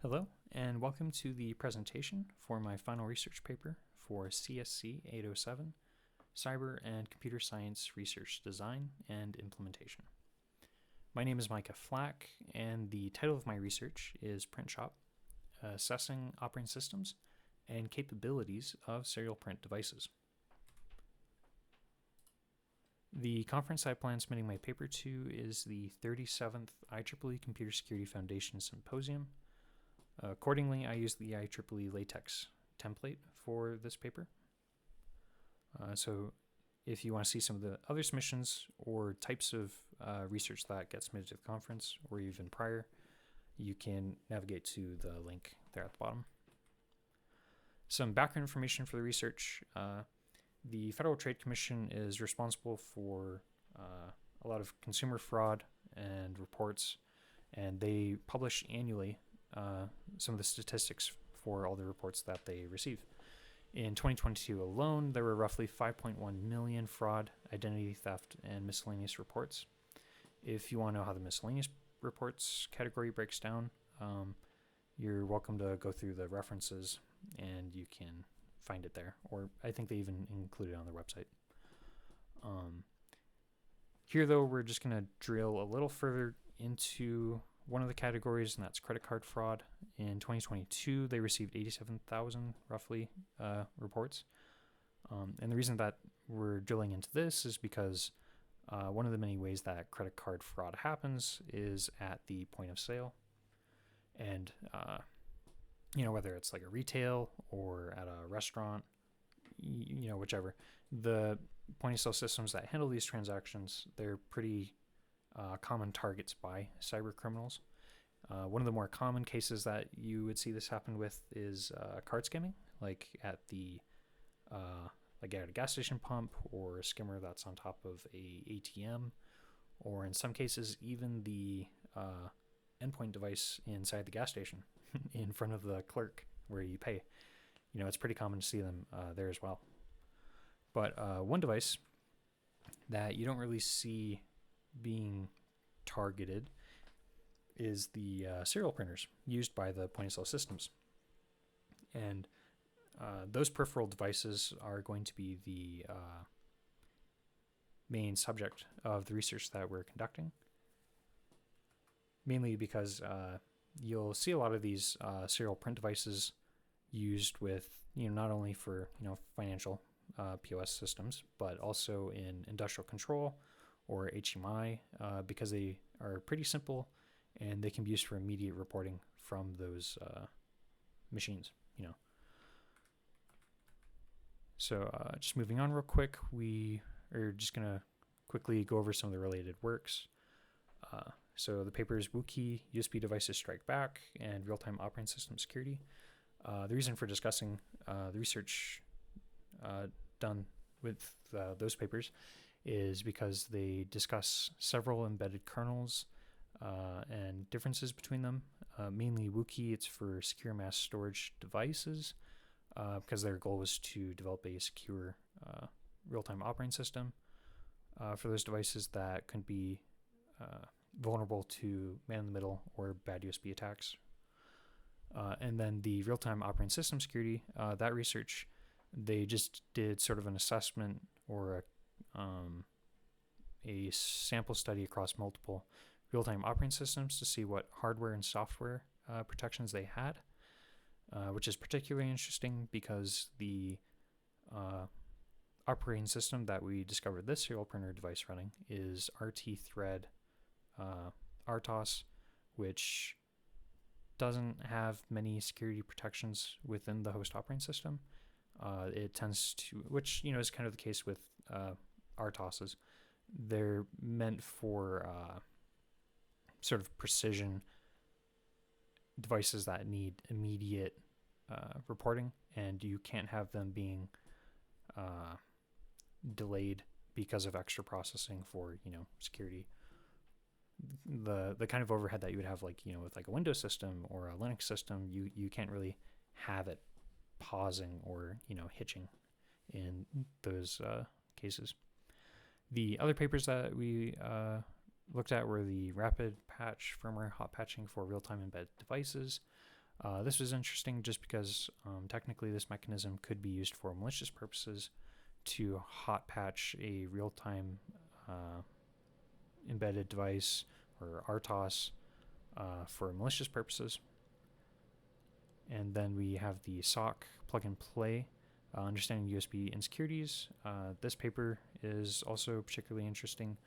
Hello, and welcome to the presentation for my final research paper for CSC807, Cyber and Computer Science Research Design and Implementation. My name is Micah Flack, and the title of my research is PrintShop, Assessing Operating Systems and Capabilities of Serial Print Devices. The conference I plan submitting my paper to is the 37th IEEE Computer Security Foundation Symposium. Accordingly, I used the IEEE LaTeX template for this paper. So if you want to see some of the other submissions or types of research that gets submitted to the conference, or even prior, you can navigate to the link there at the bottom. Some background information for the research. The Federal Trade Commission is responsible for a lot of consumer fraud and reports, and they publish annually some of the statistics for all the reports that they receive. In 2022 alone, there were roughly 5.1 million fraud, identity theft, and miscellaneous reports. If you want to know how the miscellaneous reports category breaks down, you're welcome to go through the references and you can find it there, or I think they even include it on their website. Here though, we're just going to drill a little further into one of the categories, and that's credit card fraud. In 2022, they received 87,000 roughly reports. And the reason that we're drilling into this is because one of the many ways that credit card fraud happens is at the point of sale. And, whether it's like a retail or at a restaurant, whichever, the point of sale systems that handle these transactions, they're pretty common targets by cyber criminals. One of the more common cases that you would see this happen with is card skimming, like at a gas station pump, or a skimmer that's on top of a ATM, or in some cases even the endpoint device inside the gas station in front of the clerk where you pay. It's pretty common to see them there as well. But one device that you don't really see being targeted is the serial printers used by the point of sale systems. And those peripheral devices are going to be the main subject of the research that we're conducting, mainly because you'll see a lot of these serial print devices used with, not only for, financial POS systems, but also in industrial control or HMI, because they are pretty simple and they can be used for immediate reporting from those machines, So just moving on real quick, we are just going to quickly go over some of the related works. So the paper is WooKey, USB Devices Strike Back, and Real-Time Operating System Security. The reason for discussing the research done with those papers is because they discuss several embedded kernels and differences between them. Mainly WooKey, it's for secure mass storage devices, because their goal was to develop a secure real-time operating system for those devices that could be vulnerable to man-in-the-middle or bad USB attacks. And then the real-time operating system security, that research, they just did sort of an assessment or a sample study across multiple real-time operating systems to see what hardware and software protections they had, which is particularly interesting because the operating system that we discovered this serial printer device running is RT Thread RTOS, which doesn't have many security protections within the host operating system. It tends to, which is kind of the case with RTOSs. They're meant for sort of precision devices that need immediate reporting, and you can't have them being delayed because of extra processing for security. The kind of overhead that you would have with like a Windows system or a Linux system, you can't really have it pausing or hitching in those cases. The other papers that we looked at were the rapid patch firmware hot patching for real-time embedded devices, This was interesting just because technically this mechanism could be used for malicious purposes to hot patch a real-time embedded device or RTOS for malicious purposes. And then we have the SOC plug and play, understanding USB insecurities. This paper is also particularly interesting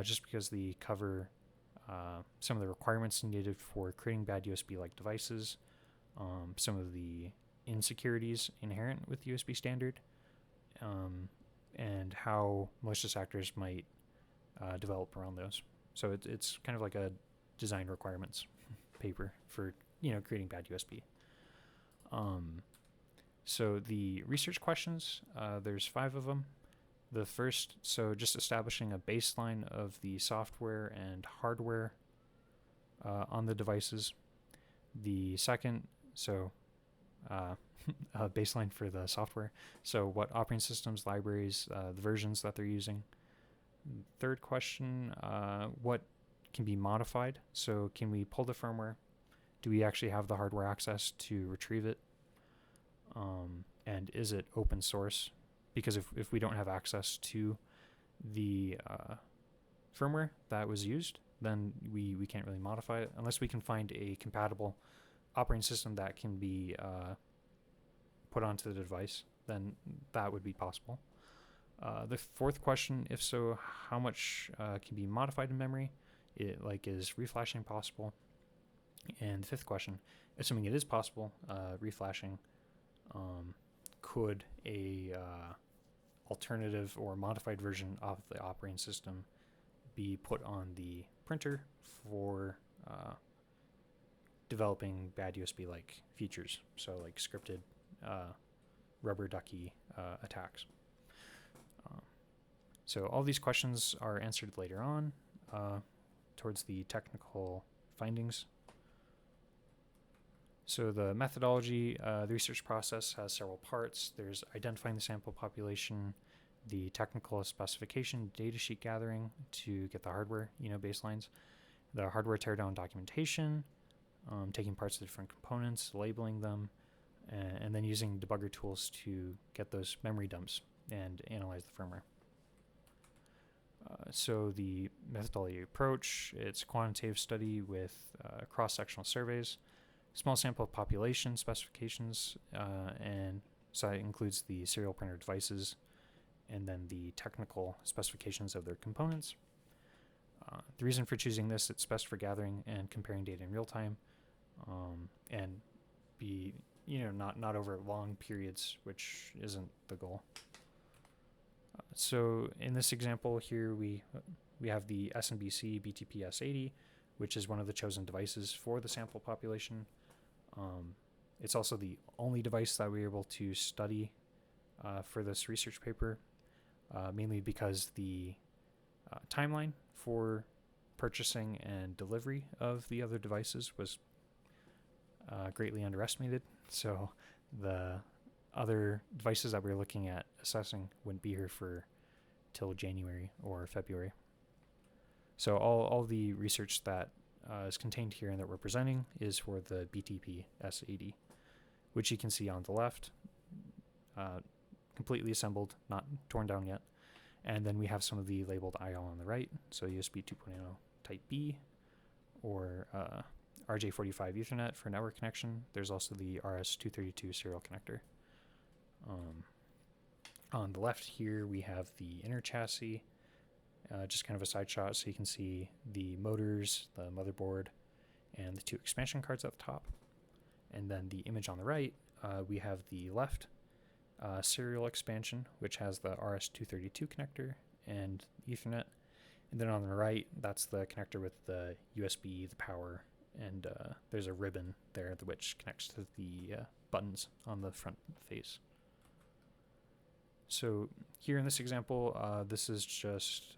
just because they cover some of the requirements needed for creating bad USB-like devices, some of the insecurities inherent with the USB standard, and how malicious actors might develop around those. So it's kind of like a design requirements paper for creating bad USB. So the research questions, there's 5 of them. The first, so just establishing a baseline of the software and hardware on the devices. The second, so a baseline for the software. So what operating systems, libraries, the versions that they're using. Third question, what can be modified? So can we pull the firmware? Do we actually have the hardware access to retrieve it? And is it open source? Because if we don't have access to the firmware that was used, then we can't really modify it unless we can find a compatible operating system that can be put onto the device. Then that would be possible. The fourth question, if so, how much can be modified in memory? Is reflashing possible? And the fifth question, assuming it is possible, reflashing, could a alternative or modified version of the operating system be put on the printer for developing bad USB-like features, so like scripted rubber ducky attacks. So all these questions are answered later on towards the technical findings. So the methodology, the research process has several parts. There's identifying the sample population, the technical specification, datasheet gathering to get the hardware, baselines, the hardware teardown documentation, taking parts of the different components, labeling them, and then using debugger tools to get those memory dumps and analyze the firmware. So the methodology approach, it's a quantitative study with cross-sectional surveys, small sample population specifications, and so that includes the serial printer devices and then the technical specifications of their components. The reason for choosing this, it's best for gathering and comparing data in real time, and be not over long periods, which isn't the goal. So in this example here, we have the SNBC BTP-S80, which is one of the chosen devices for the sample population. It's also the only device that we were able to study for this research paper, mainly because the timeline for purchasing and delivery of the other devices was greatly underestimated. So the other devices that we were looking at assessing wouldn't be here for till January or February. So all the research that is contained here and that we're presenting is for the BTP-S80, which you can see on the left, completely assembled, not torn down yet. And then we have some of the labeled I/O on the right, so USB 2.0 Type B or RJ45 Ethernet for network connection. There's also the RS-232 serial connector. On the left here, we have the inner chassis, just kind of a side shot so you can see the motors, the motherboard, and the 2 expansion cards at the top. And then the image on the right, we have the left serial expansion, which has the RS-232 connector and Ethernet. And then on the right, that's the connector with the USB, the power, and there's a ribbon there which connects to the buttons on the front face. So here in this example, this is just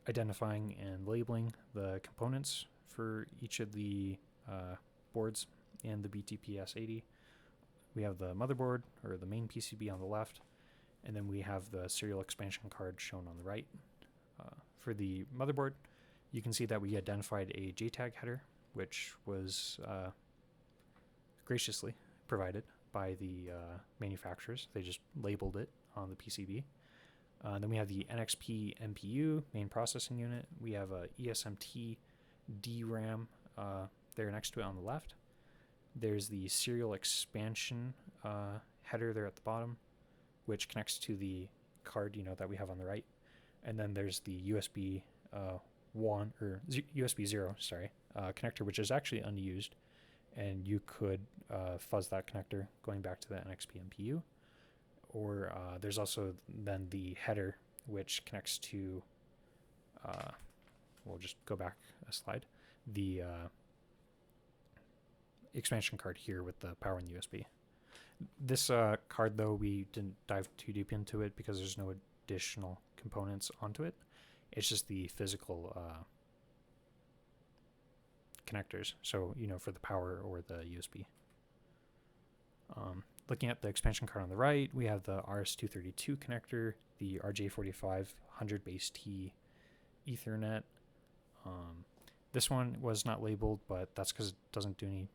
identifying and labeling the components for each of the boards in the BTP-S80. We have the motherboard, or the main PCB, on the left, and then we have the serial expansion card shown on the right. For the motherboard, you can see that we identified a JTAG header which was graciously provided by the manufacturers. They just labeled it on the PCB. Then we have the NXP MPU, main processing unit. We have a ESMT DRAM there next to it on the left. There's the serial expansion header there at the bottom, which connects to the card, that we have on the right. And then there's the USB USB 0, connector, which is actually unused, and you could fuzz that connector going back to the NXP MPU. Or there's also then the header, which connects to, we'll just go back a slide, the expansion card here with the power and USB. This card, though, we didn't dive too deep into it because there's no additional components onto it. It's just the physical connectors, so for the power or the USB. Looking at the expansion card on the right, we have the RS-232 connector, the RJ45 100 base T Ethernet. This one was not labeled, but that's because it doesn't do any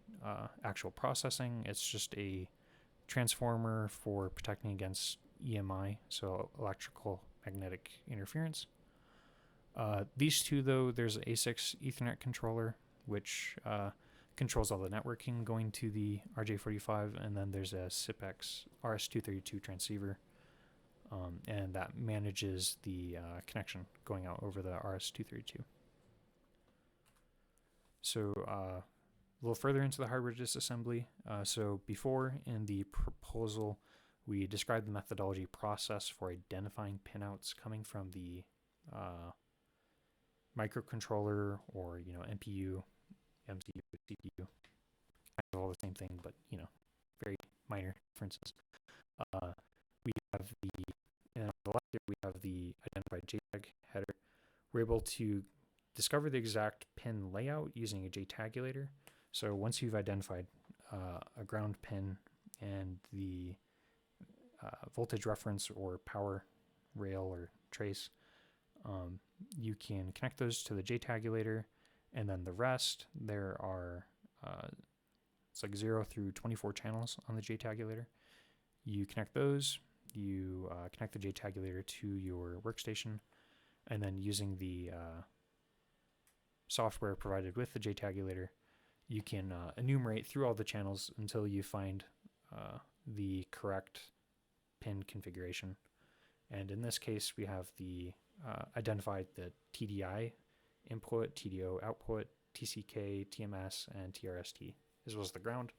actual processing. It's just a transformer for protecting against EMI, so electrical magnetic interference. These two, though, there's an A6 Ethernet controller, which controls all the networking going to the RJ45, and then there's a SIPX RS-232 transceiver, and that manages the connection going out over the RS-232. So a little further into the hardware disassembly. So before, in the proposal, we described the methodology process for identifying pinouts coming from the microcontroller or MPU, MCU, CPU, kind of all the same thing, but very minor differences. We have and on the left here we have the identified JTAG header. We're able to discover the exact pin layout using a JTagulator. So once you've identified a ground pin and the voltage reference or power rail or trace, you can connect those to the JTagulator, and then the rest, there are it's like 0 through 24 channels on the JTagulator. You connect those, you connect the JTagulator to your workstation, and then using the software provided with the JTagulator, you can enumerate through all the channels until you find the correct pin configuration. And in this case, we have the identified the TDI input, TDO output, TCK, TMS, and TRST, as well as the ground.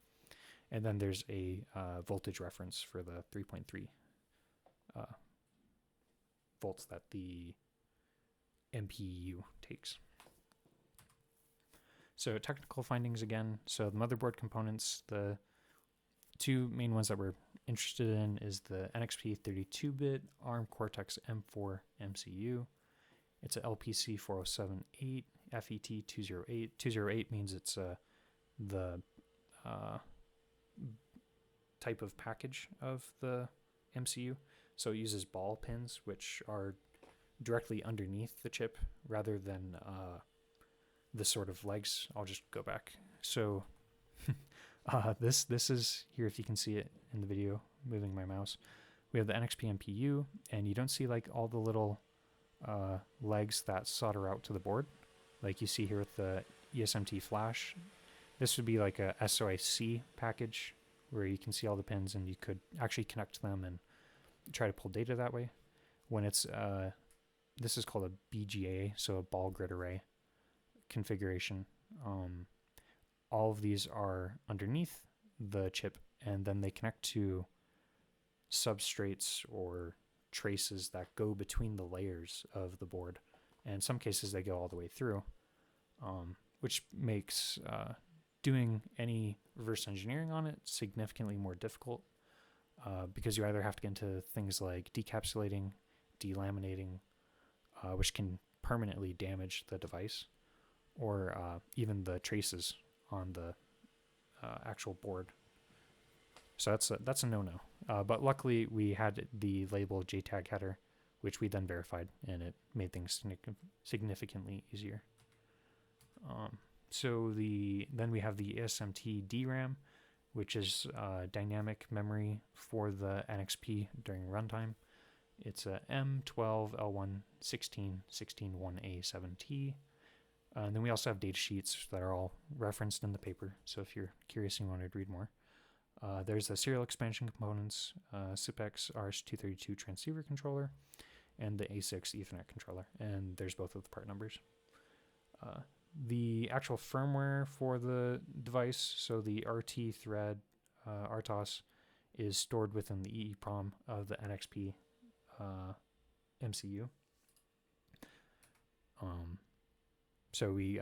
And then there's a voltage reference for the 3.3 volts that the MPU takes. So technical findings again. So the motherboard components, the two main ones that we're interested in is the NXP 32-bit ARM Cortex M4 MCU. It's a LPC 4078 FET 208. 208 means it's the type of package of the MCU. So it uses ball pins, which are directly underneath the chip rather than the sort of legs. I'll just go back. So this is here, if you can see it in the video, moving my mouse. We have the NXP MPU, and you don't see like all the little legs that solder out to the board, like you see here with the ESMT flash. This would be like a SOIC package where you can see all the pins and you could actually connect them and try to pull data that way. When it's this is called a BGA, so a ball grid array configuration. All of these are underneath the chip, and then they connect to substrates or traces that go between the layers of the board. And in some cases, they go all the way through, which makes doing any reverse engineering on it significantly more difficult because you either have to get into things like decapsulating, delaminating, which can permanently damage the device, or even the traces on the actual board. So that's a no-no. But luckily, we had the label JTAG header, which we then verified, and it made things significantly easier. Then we have the SMT DRAM, which is dynamic memory for the NXP during runtime. It's a M12L11616-1A7T. And then we also have data sheets that are all referenced in the paper. So if you're curious and you want to read more. There's the serial expansion components, SIPX RS-232 transceiver controller, and the A6 Ethernet controller. And there's both of the part numbers. The actual firmware for the device, so the RT thread RTOS, is stored within the EEPROM of the NXP MCU. So we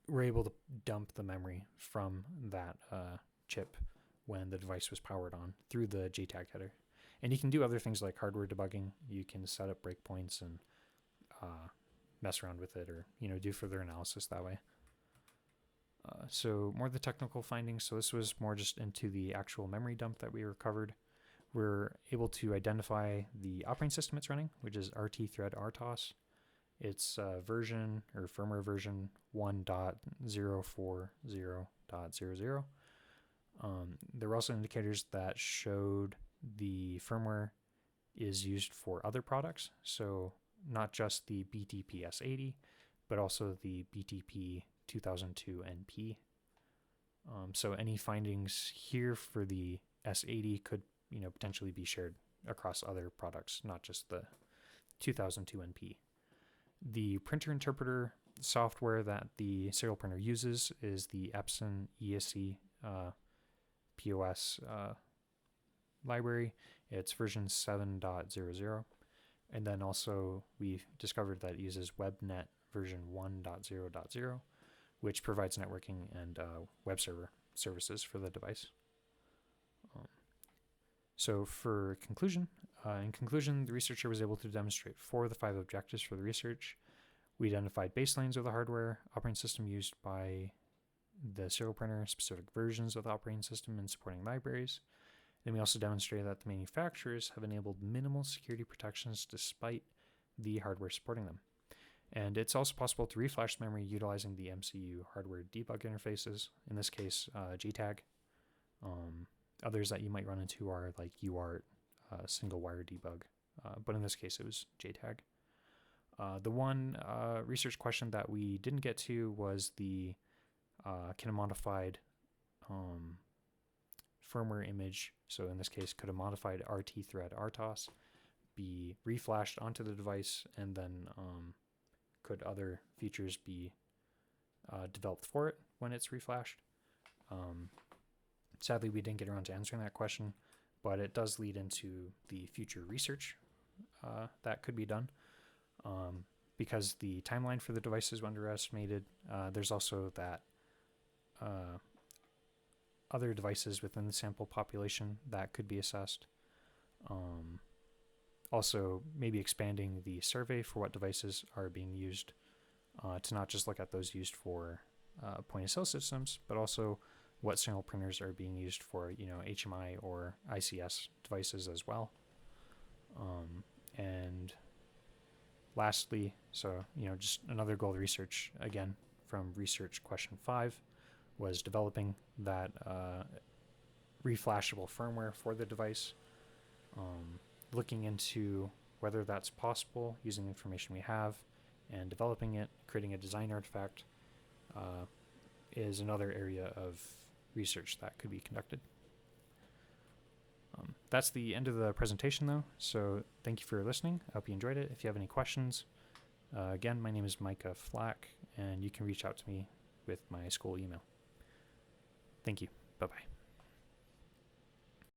were able to dump the memory from that chip when the device was powered on through the JTAG header. And you can do other things like hardware debugging. You can set up breakpoints and mess around with it, or do further analysis that way. So more of the technical findings. So this was more just into the actual memory dump that we recovered. We're able to identify the operating system it's running, which is RT thread RTOS. It's version or firmware version 1.040.00. There were also indicators that showed the firmware is used for other products. So not just the BTP S80, but also the BTP 2002 NP. So any findings here for the S80 could potentially be shared across other products, not just the 2002 NP. The printer interpreter software that the serial printer uses is the Epson ESC POS library. It's version 7.00. And then also we discovered that it uses WebNet version 1.0.0, which provides networking and web server services for the device. So for conclusion, in conclusion, the researcher was able to demonstrate 4 of the 5 objectives for the research. We identified baselines of the hardware, operating system used by the serial printer, specific versions of the operating system, and supporting libraries. Then we also demonstrated that the manufacturers have enabled minimal security protections despite the hardware supporting them. And it's also possible to reflash memory utilizing the MCU hardware debug interfaces, in this case, JTAG. Others that you might run into are like UART, single wire debug, but in this case it was JTAG. The one research question that we didn't get to was the can a modified firmware image, so in this case could a modified RT thread RTOS be reflashed onto the device, and then could other features be developed for it when it's reflashed? Sadly, we didn't get around to answering that question, but it does lead into the future research that could be done. Because the timeline for the devices was underestimated, there's also that other devices within the sample population that could be assessed. Also, maybe expanding the survey for what devices are being used to not just look at those used for point-of-sale systems, but also what serial printers are being used for, HMI or ICS devices as well. And lastly, so, just another goal of research, again, from research question 5, was developing that reflashable firmware for the device, looking into whether that's possible using the information we have, and developing it, creating a design artifact, is another area of research that could be conducted. That's the end of the presentation, though, so thank you for listening. I hope you enjoyed it. If you have any questions, again, my name is Micah Flack, and you can reach out to me with my school email. Thank you. Bye-bye.